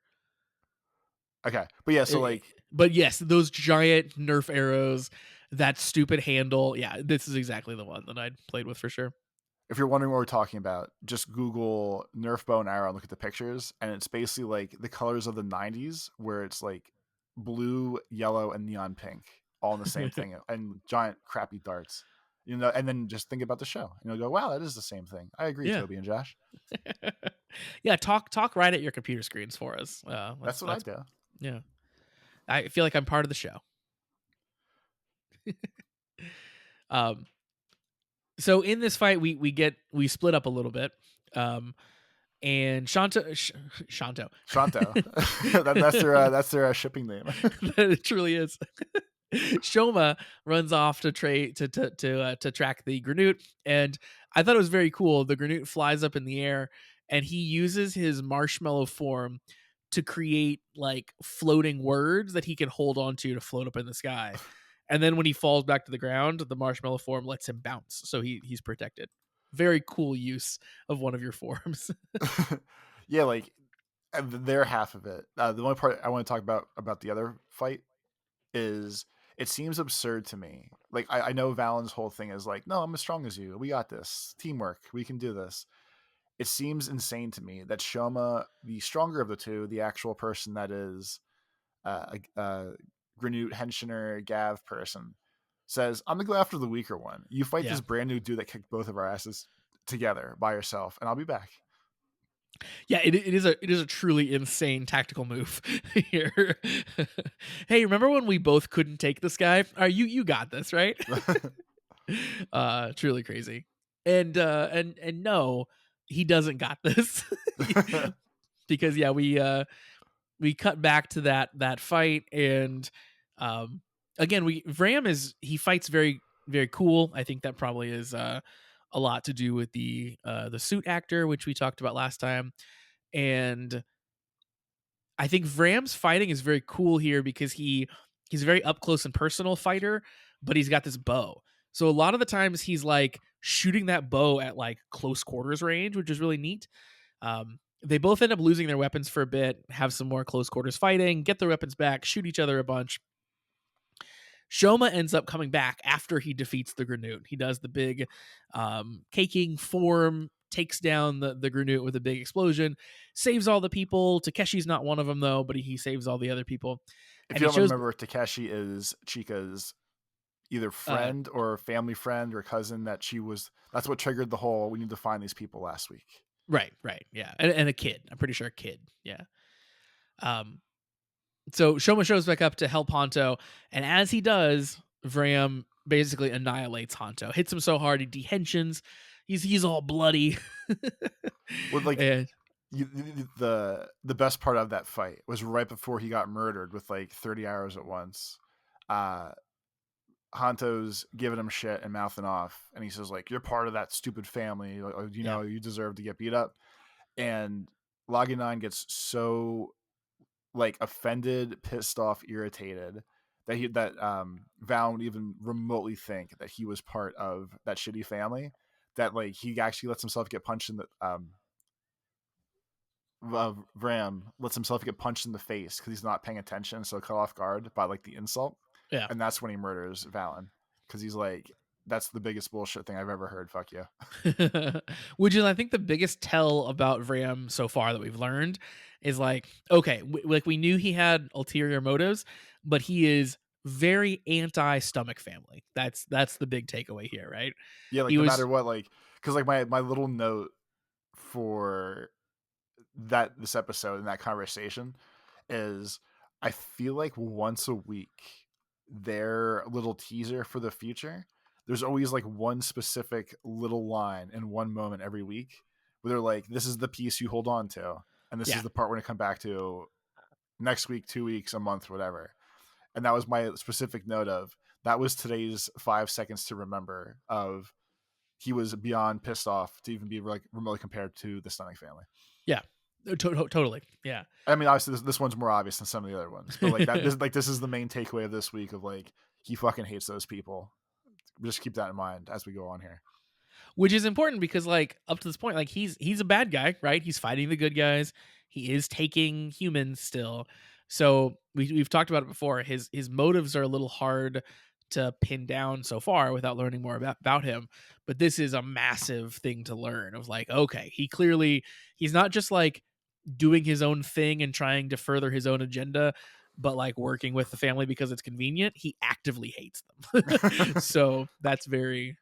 Okay, but yeah, so Eh, like, but yes, those giant Nerf arrows, that stupid handle. Yeah, this is exactly the one that I played with for sure. if you're wondering what we're talking about, just Google Nerf bow and arrow and look at the pictures, and it's basically like the colors of the '90s, where it's like blue, yellow, and neon pink, all in the same thing, and giant crappy darts. And then just think about the show, and you'll go, "Wow, that is the same thing." I agree, Yeah. Toby and Josh. Yeah, talk right at your computer screens for us. That's what I That's do. yeah. I feel like I'm part of the show. Um, so in this fight, we split up a little bit. And Shanto, Shanto. That's their shipping name. it truly is. Shoma runs off to track the Granute, and I thought it was very cool. The Granute flies up in the air, and he uses his marshmallow form to create like floating words that he can hold on to float up in the sky. And then when he falls back to the ground, the marshmallow form lets him bounce, so he's protected. Very cool use of one of your forms. Yeah, like their half of it. The only part I want to talk about the other fight is it seems absurd to me. Like I know Valen's whole thing is like, no, I'm as strong as you. We got this. Teamwork. We can do this. It seems insane to me that Shoma, the stronger of the two, the actual person that is a Granute Henshiner Gav person, says, I'm gonna go after the weaker one. You fight Yeah. this brand new dude that kicked both of our asses together by yourself, and I'll be back. Yeah, it is a truly insane tactical move here. Hey, remember when we both couldn't take this guy? You got this, right? Truly crazy. And no, he doesn't got this. Because yeah, we cut back to that fight, and again, we Vram he fights very very cool. I think that probably is a lot to do with the suit actor, which we talked about last time. And I think Vram's fighting is very cool here because he's a very up close and personal fighter, but he's got this bow. So a lot of the times he's like shooting that bow at like close quarters range, which is really neat. They both end up losing their weapons for a bit, have some more close quarters fighting, get their weapons back, shoot each other a bunch. Shoma ends up coming back after he defeats the Granute. He does the big caking form, takes down the Granute with a big explosion, saves all the people. Takeshi's not one of them, though, but he saves all the other people. If And you he don't shows, remember, Takeshi is Chika's either uh, friend or family friend or cousin that she was. That's what triggered the whole. We need to find these people last week. right, yeah. And a kid. I'm pretty sure a kid, yeah. Um, so Shoma shows back up to help Honto, and as he does, Vram basically annihilates Honto, hits him so hard he dehensions. He's all bloody. Well, like And the best part of that fight was right before he got murdered with like 30 arrows at once. Uh, Hanto's giving him shit and mouthing off, and he says like, "You're part of that stupid family. yeah, You deserve to get beat up." And Loggy Nine gets so like offended, pissed off, irritated that Val would even remotely think that he was part of that shitty family. That like he actually lets himself get punched in the Ram lets himself get punched in the face because he's not paying attention, so caught off guard by like the insult, Yeah. and that's when he murders Valen because he's like, "That's the biggest bullshit thing I've ever heard. Fuck you." Which is, I think, the biggest tell about Ram so far that we've learned is like, okay, like we knew he had ulterior motives, but he is very anti stomach family. That's the big takeaway here, right? Yeah, He like no was, matter what, like because like my little note for this episode and that conversation is I feel like once a week their little teaser for the future, there's always like one specific little line in one moment every week where they're like, this is the piece you hold on to, and this yeah, is the part we're gonna come back to next week, 2 weeks, a month, whatever. And that was my specific note of that was today's 5 seconds to remember of he was beyond pissed off to even be like remotely compared to the Stunning family. yeah, totally, yeah. I mean, obviously, this one's more obvious than some of the other ones, but like that, this is the main takeaway of this week of like he fucking hates those people. Just keep that in mind as we go on here. Which is important because like up to this point, like he's a bad guy, right? He's fighting the good guys. He is taking humans still. So we've talked about it before. His motives are a little hard to pin down so far without learning more about him. But this is a massive thing to learn of like, okay, he's not just like doing his own thing and trying to further his own agenda, but like working with the family because it's convenient. He actively hates them. So that's very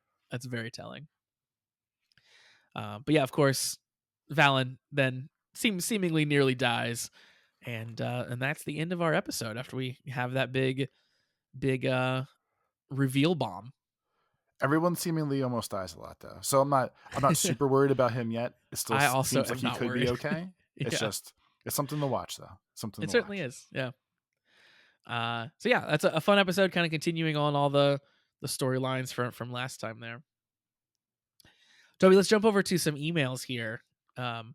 telling. But yeah, of course, Valen then seemingly nearly dies, and that's the end of our episode after we have that big reveal bomb. Everyone seemingly almost dies a lot though, so I'm not super worried about him yet. It still I also seems like am he not could be worried. okay. It's Yeah, just it's something to watch though. Something it to certainly watch. is. Yeah. So yeah, that's a fun episode, kind of continuing on all the storylines from last time there. Toby, let's jump over to some emails here. Um,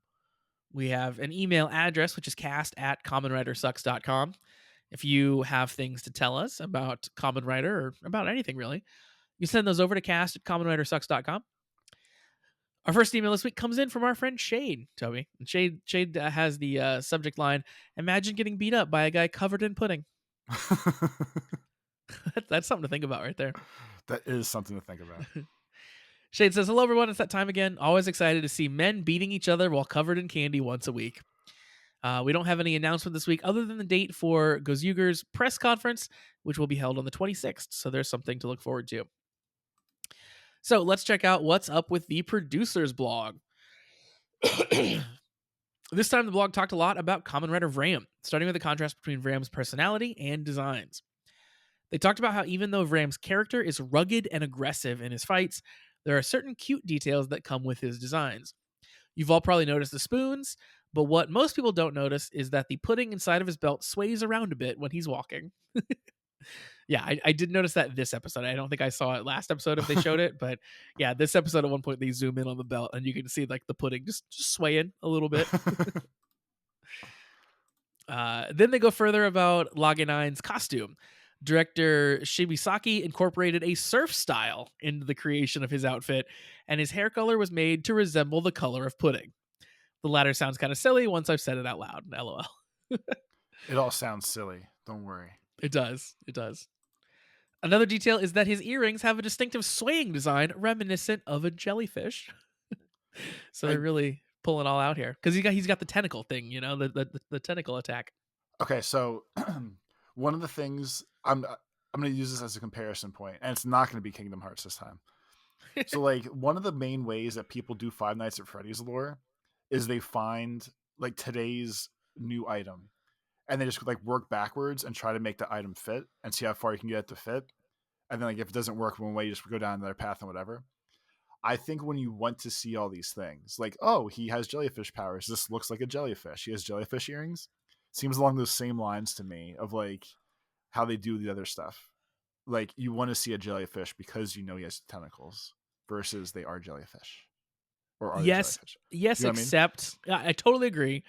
we have an email address, which is cast@commonwritersucks.com. If you have things to tell us about Common Writer or about anything really, you send those over to cast@commonwritersucks.com. Our first email this week comes in from our friend Shade, Toby. And Shade has the subject line, imagine getting beat up by a guy covered in pudding. That's something to think about right there. That is something to think about. Shade says, hello everyone, it's that time again. Always excited to see men beating each other while covered in candy once a week. We don't have any announcement this week other than the date for Gozuger's press conference, which will be held on the 26th. So there's something to look forward to. So let's check out what's up with the producer's blog. This time, the blog talked a lot about Kamen Rider Vram, starting with the contrast between Vram's personality and designs. They talked about how even though Vram's character is rugged and aggressive in his fights, there are certain cute details that come with his designs. You've all probably noticed the spoons, but what most people don't notice is that the pudding inside of his belt sways around a bit when he's walking. Yeah, I did notice that this episode. I don't think I saw it last episode if they showed it, but yeah, this episode at one point they zoom in on the belt and you can see like the pudding just swaying a little bit. Then they go further about Lage9's costume. Director Shibisaki incorporated a surf style into the creation of his outfit, and his hair color was made to resemble the color of pudding. The latter sounds kind of silly once I've said it out loud. LOL. It all sounds silly. Don't worry. It does. It does. Another detail is that his earrings have a distinctive swaying design reminiscent of a jellyfish. So they're really pulling all out here because he's got the tentacle thing, the tentacle attack. Okay, so one of the things I'm going to use this as a comparison point, and it's not going to be Kingdom Hearts this time. So like one of the main ways that people do Five Nights at Freddy's lore is they find like today's new item and they just like work backwards and try to make the item fit and see how far you can get it to fit. And then like if it doesn't work one way, you just go down another path and whatever. I think when you want to see all these things, like, oh, he has jellyfish powers. This looks like a jellyfish. He has jellyfish earrings. Seems along those same lines to me of like how they do the other stuff. Like you want to see a jellyfish because you know he has tentacles versus they are jellyfish. Or are they Yes, jellyfish? yes, You know what I mean? except I totally agree.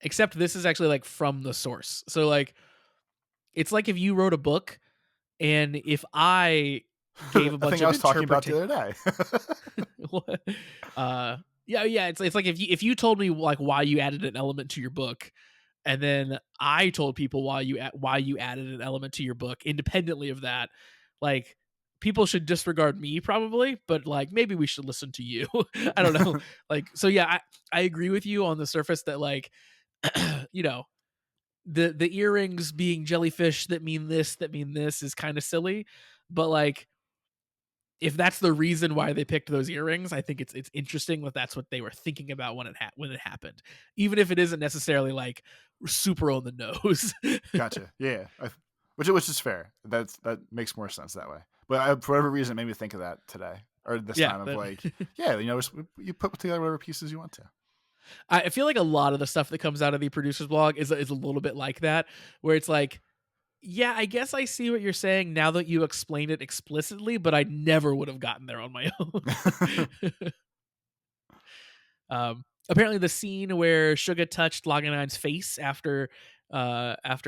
Except this is actually like from the source. So like it's like if you wrote a book And if I gave a A bunch thing I of was talking about interpretation, the other day. yeah, it's like if you told me like why you added an element to your book, and then I told people why you added an element to your book independently of that, like people should disregard me probably, but like maybe we should listen to you. I don't know. Like so yeah, I agree with you on the surface that like you know, the earrings being jellyfish that mean this is kind of silly, but like if that's the reason why they picked those earrings, I think it's interesting that that's what they were thinking about when it happened, even if it isn't necessarily like super on the nose. Gotcha. Yeah, which is fair. That makes more sense that way. But for whatever reason, it made me think of that today or this Yeah, time of like, yeah, you put together whatever pieces you want to. I feel like a lot of the stuff that comes out of the producer's blog is a little bit like that, where it's like, yeah, I guess I see what you're saying now that you explain it explicitly, but I never would have gotten there on my own. Apparently, the scene where Suga touched Loganine's face after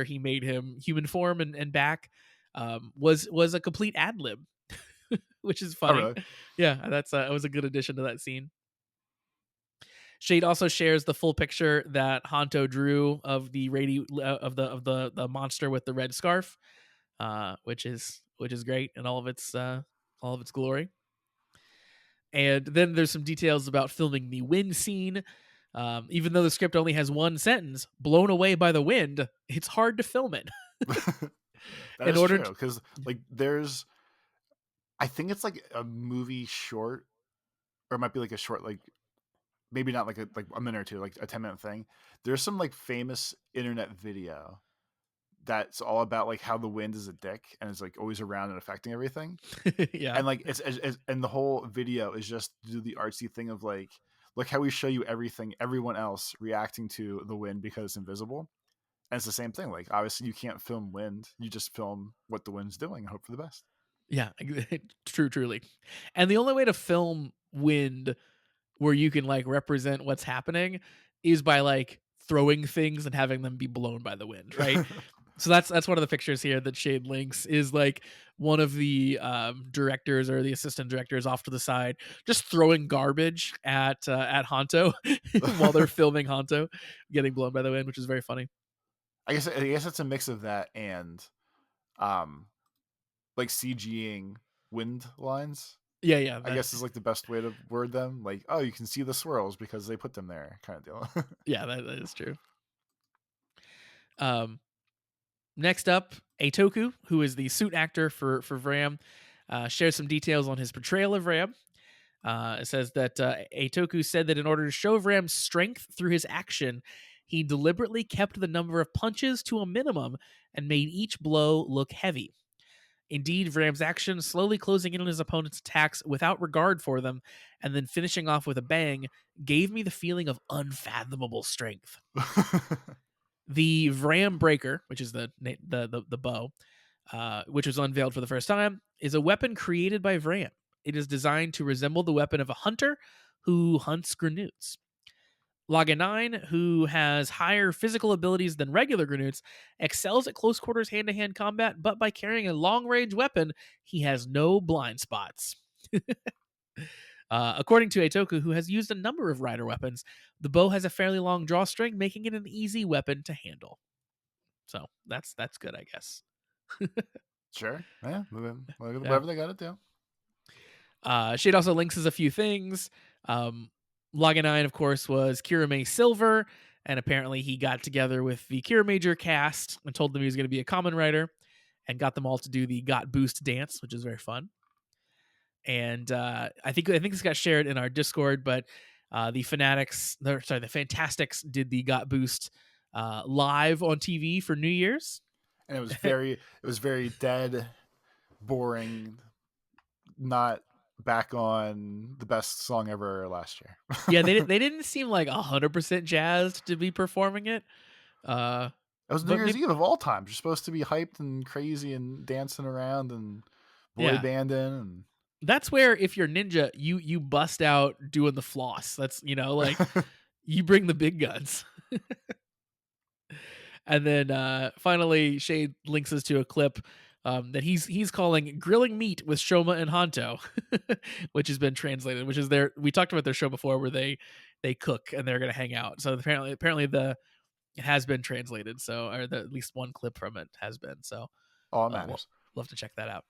he made him human form and back was a complete ad lib, which is Oh, funny. really? Yeah, that was a good addition to that scene. Shade also shares the full picture that Hanto drew of the the monster with the red scarf, which is great in all of its glory. And then there's some details about filming the wind scene. Even though the script only has one sentence, blown away by the wind, it's hard to film it. That In is order true to, because like I think it's like a movie short, or it might be like a short, like maybe not like a minute or two, like a 10-minute thing. There's some like famous internet video that's all about like how the wind is a dick and is like always around and affecting everything. yeah, And like and the whole video is just to do the artsy thing of like, look how we show you everyone else reacting to the wind because it's invisible. And it's the same thing. Like obviously you can't film wind, you just film what the wind's doing and hope for the best. yeah, truly. And the only way to film wind where you can like represent what's happening is by like throwing things and having them be blown by the wind, right? So that's one of the pictures here that Shade links is like one of the directors or the assistant directors off to the side just throwing garbage at Honto while they're filming Honto getting blown by the wind, which is very funny. I guess it's a mix of that and um like CGing wind lines. Yeah, yeah, I guess is like the best way to word them. Like, oh, you can see the swirls because they put them there, kind of deal. yeah, that is true. Um, Next up, Toku, who is the suit actor for Vram, shares some details on his portrayal of Vram. It says that Toku said that in order to show Vram's strength through his action, he deliberately kept the number of punches to a minimum and made each blow look heavy. Indeed, Vram's action, slowly closing in on his opponent's attacks without regard for them, and then finishing off with a bang, gave me the feeling of unfathomable strength. The Vram Breaker, which is the bow, which was unveiled for the first time, is a weapon created by Vram. It is designed to resemble the weapon of a hunter who hunts Granoots. Laganine, who has higher physical abilities than regular Granoots, excels at close quarters hand to hand combat, but by carrying a long range weapon, he has no blind spots. According to Atoku, who has used a number of rider weapons, the bow has a fairly long drawstring, making it an easy weapon to handle. So that's good, I guess. Sure. Yeah. Yeah. Whatever they got to do. Shade also links us a few things. Laganine, of course, was Kirame Silver, and apparently he got together with the Kiramager cast and told them he was going to be a common writer, and got them all to do the Got Boost dance, which is very fun. And I think this got shared in our Discord, but the Fantastics did the Got Boost live on TV for New Year's. And it was very dead, boring, not back on the best song ever last year. Yeah, It they didn't seem like 100% jazzed to be performing it. Uh, was New but Year's maybe, Eve of all times. You're supposed to be hyped and crazy and dancing around and boy yeah, banding and that's where if you're ninja, you bust out doing the floss. That's like you bring the big guns. And then finally, Shade links us to a clip that he's calling grilling meat with Shoma and Hanto, which has been translated, which is their we talked about their show before where they cook and they're gonna hang out. So apparently the it has been translated, so or at least one clip from it has been. So All that we'll matters. love to check that out.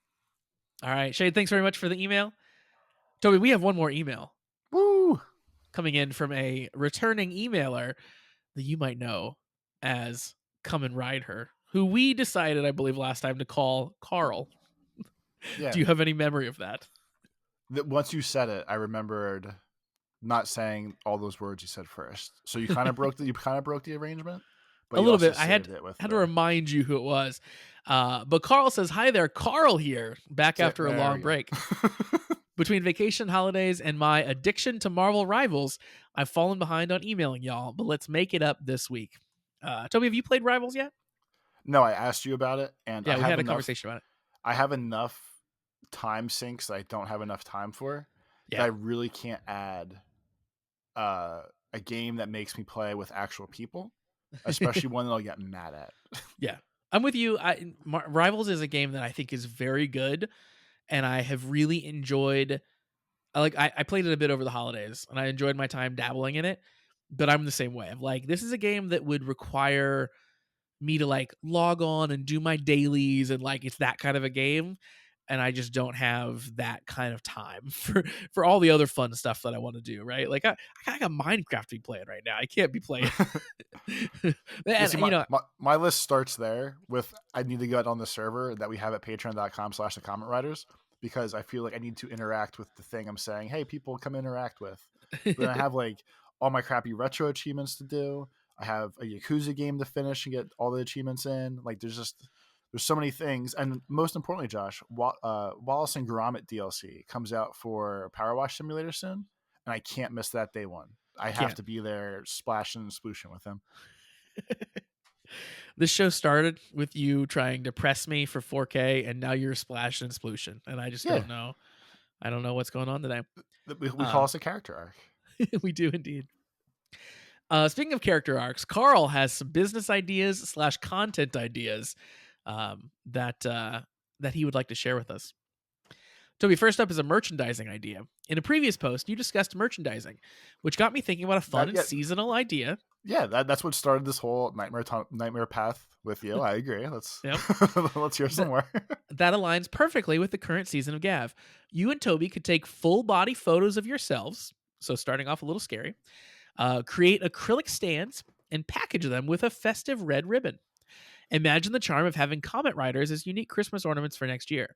All right, Shade, thanks very much for the email. Toby, we have one more email Woo! coming in from a returning emailer that you might know as Come and Ride Her, who we decided, I believe, last time to call Carl. Yeah. Do you have any memory of that? Once you said it, I remembered not saying all those words you said first. So you kind of broke the arrangement, but A you little also bit. I had saved it with to remind you who it was. But Carl says, "Hi there, Carl here, back after a There long we go. break. Between vacation, holidays, and my addiction to Marvel Rivals, I've fallen behind on emailing y'all, but let's make it up this week." Toby, have you played Rivals yet? No, I asked you about it, and Yeah, I we have had a enough. conversation about it. I have enough time sinks that I don't have enough time for. That I Yeah. really can't add a game that makes me play with actual people, especially one that I'll get mad at. Yeah. I'm with you. Rivals is a game that I think is very good, and I have really enjoyed. I played it a bit over the holidays, and I enjoyed my time dabbling in it. But I'm the same way. I'm like, this is a game that would require me to like log on and do my dailies, and like it's that kind of a game, and I just don't have that kind of time for all the other fun stuff that I want to do. Right? Like I got Minecraft to be playing right now. I can't be playing. You And see, you know, my list starts there with I need to get on the server that we have at patreon.com/the comment writers, because I feel like I need to interact with the thing I'm saying, hey, people come interact with. But then I have like all my crappy retro achievements to do. I have a Yakuza game to finish and get all the achievements in. Like there's so many things. And most importantly, Josh, Wallace and Gromit DLC comes out for Power Wash Simulator soon, and I can't miss that day one. I have can't. to be there splashing and splooshing with him. This show started with you trying to press me for 4K, and now you're splashing and splooshing, and I just Yeah. don't know. I don't know what's going on today. We call this a character arc. We do indeed. Speaking of character arcs, Carl has some business ideas / content ideas that he would like to share with us. Toby, first up is a merchandising idea. In a previous post, you discussed merchandising, which got me thinking about a fun and seasonal idea. Yeah, that's what started this whole nightmare path with you. I agree. Let's hear some more. That aligns perfectly with the current season of Gav. You and Toby could take full body photos of yourselves, so starting off a little scary, create acrylic stands, and package them with a festive red ribbon. Imagine the charm of having Comet Riders as unique Christmas ornaments for next year.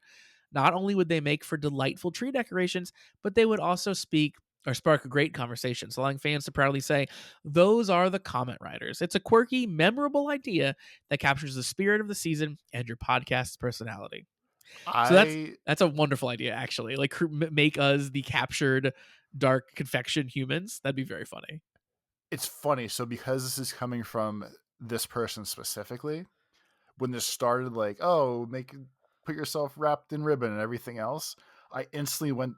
Not only would they make for delightful tree decorations, but they would also spark a great conversation, allowing fans to proudly say, "Those are the Comet Riders." It's a quirky, memorable idea that captures the spirit of the season and your podcast's personality. So that's a wonderful idea, actually. Like make us the captured dark confection humans. That'd be very funny. It's funny. So because this is coming from this person specifically, when this started, like, oh, put yourself wrapped in ribbon and everything else, I instantly went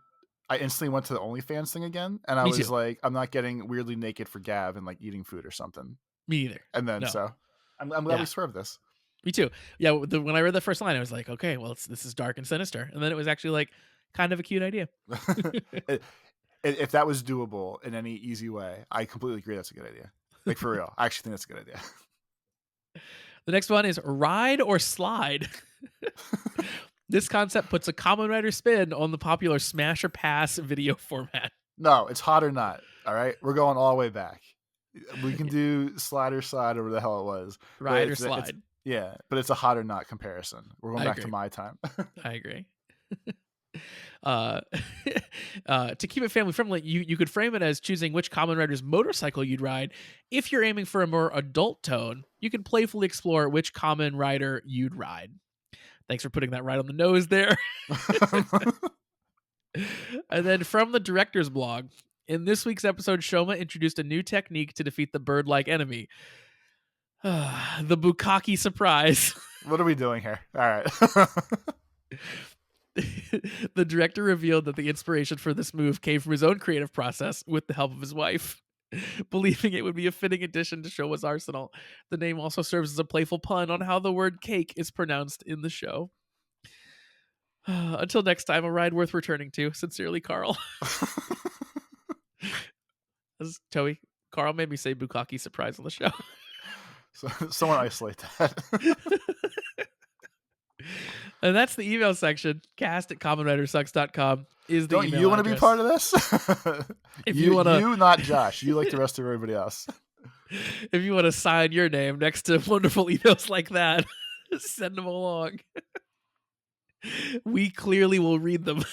to the OnlyFans thing again, and I was like, I'm not getting weirdly naked for Gav and like eating food or something. Me either. And then so I'm glad we swerved this. Me too. Yeah, when I read the first line, I was like, okay, well, this is dark and sinister, and then it was actually like kind of a cute idea. If that was doable in any easy way, I completely agree. That's a good idea. Like for real, I actually think that's a good idea. The next one is ride or slide. This concept puts a Kamen Rider spin on the popular smash or pass video format. No, it's hot or not. All right, we're going all the way back. We can do slide or slide, or whatever the hell it was. Ride or slide. Yeah, but it's a hot or not comparison. We're going back to my time. I agree. To keep it family friendly, you could frame it as choosing which Kamen Rider's motorcycle you'd ride. If you're aiming for a more adult tone, you can playfully explore which Kamen Rider you'd ride. Thanks for putting that right on the nose there. And then from the director's blog, in this week's episode, Shoma introduced a new technique to defeat the bird-like enemy. The Bukkake surprise. What are we doing here? All right. The director revealed that the inspiration for this move came from his own creative process with the help of his wife. Believing it would be a fitting addition to Showa's arsenal, the name also serves as a playful pun on how the word cake is pronounced in the show. Until next time, a ride worth returning to. Sincerely, Carl. This is Toei. Carl made me say Bukkake surprise on the show. So someone isolate that. And that's the email section. Cast@commonwritersucks.com is the Don't email you want to be address. part of this? If you want to, you, not Josh. You like the rest of everybody else. if you want to sign your name next to wonderful emails like that, send them along. We clearly will read them.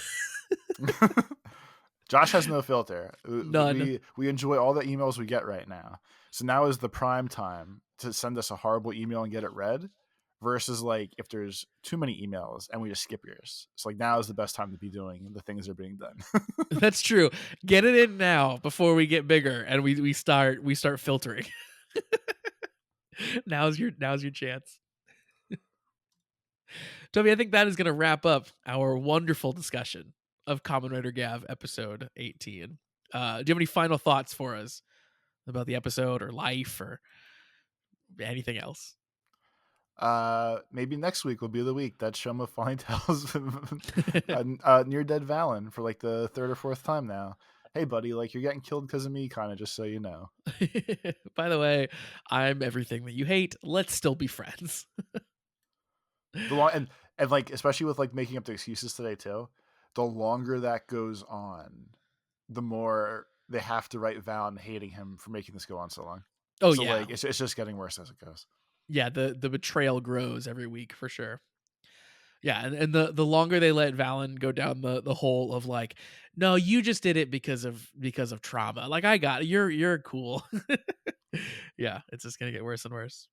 Josh has no filter. None. We enjoy all the emails we get right now. So now is the prime time to send us a horrible email and get it read, versus like if there's too many emails and we just skip yours. So like now is the best time to be doing the things that are being done. That's true. Get it in now before we get bigger and we start filtering. Now's your chance. Toby, I think that is going to wrap up our wonderful discussion of Kamen Rider Gav episode 18. Do you have any final thoughts for us about the episode or life or anything else? Maybe next week will be the week that Shoma finally tells near dead Valen for like the third or fourth time now. Hey buddy, like you're getting killed because of me, kind of, just so you know. By the way, I'm everything that you hate. Let's still be friends. And like especially with like making up the excuses today too, the longer that goes on, the more they have to write Valen hating him for making this go on so long. Oh So yeah, like it's just getting worse as it goes. yeah. The betrayal grows every week for sure. Yeah, and the longer they let Valen go down the hole of like, no, you just did it because of trauma. Like I got it. You're cool. Yeah, it's just gonna get worse and worse.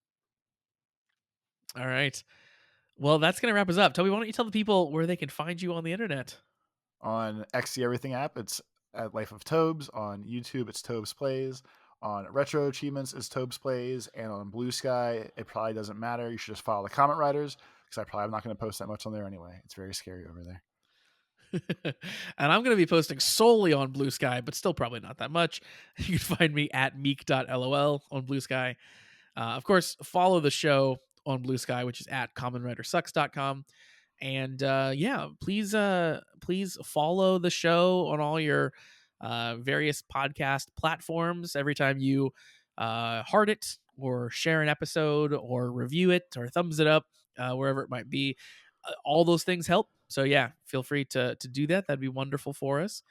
All right. Well, that's gonna wrap us up. Toby, why don't you tell the people where they can find you on the internet? On XD Everything app, it's at Life of Tobes. On YouTube, it's Tobes Plays. On Retro Achievements, it's Tobes Plays. And on Blue Sky, it probably doesn't matter. You should just follow the comment writers, because I probably am not going to post that much on there anyway. It's very scary over there. And I'm going to be posting solely on Blue Sky, but still probably not that much. You can find me at meek.lol on Blue Sky. Of course, follow the show on Blue Sky, which is at commonwritersucks.com. And yeah, please follow the show on all your various podcast platforms. Every time you heart it or share an episode or review it or thumbs it up, wherever it might be, all those things help. So yeah, feel free to do that. That'd be wonderful for us.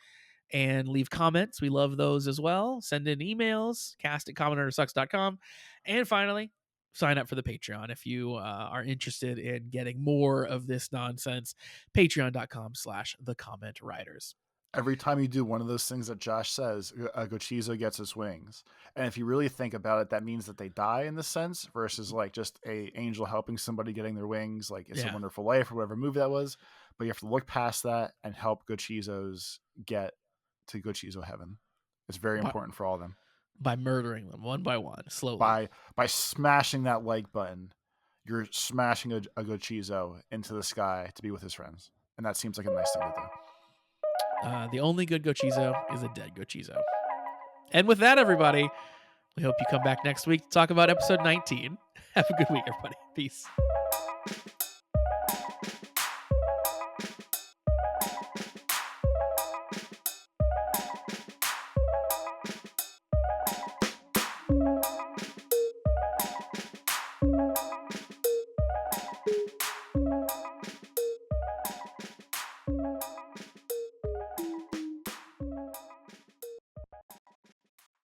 And leave comments. We love those as well. Send in emails, cast@commonwritersucks.com. And finally, sign up for the Patreon if you are interested in getting more of this nonsense. Patreon.com/thecommentwriters. Every time you do one of those things that Josh says, Gochizo gets his wings. And if you really think about it, that means that they die in this sense, versus like just a angel helping somebody getting their wings, like It's a Wonderful Life or whatever movie that was. But you have to look past that and help Gochizos get to Gochizo heaven. It's very important for all of them. By murdering them one by one, slowly. By smashing that like button, you're smashing a Gochizo into the sky to be with his friends. And that seems like a nice thing to do. The only good Gochizo is a dead Gochizo. And with that, everybody, we hope you come back next week to talk about episode 19. Have a good week, everybody. Peace.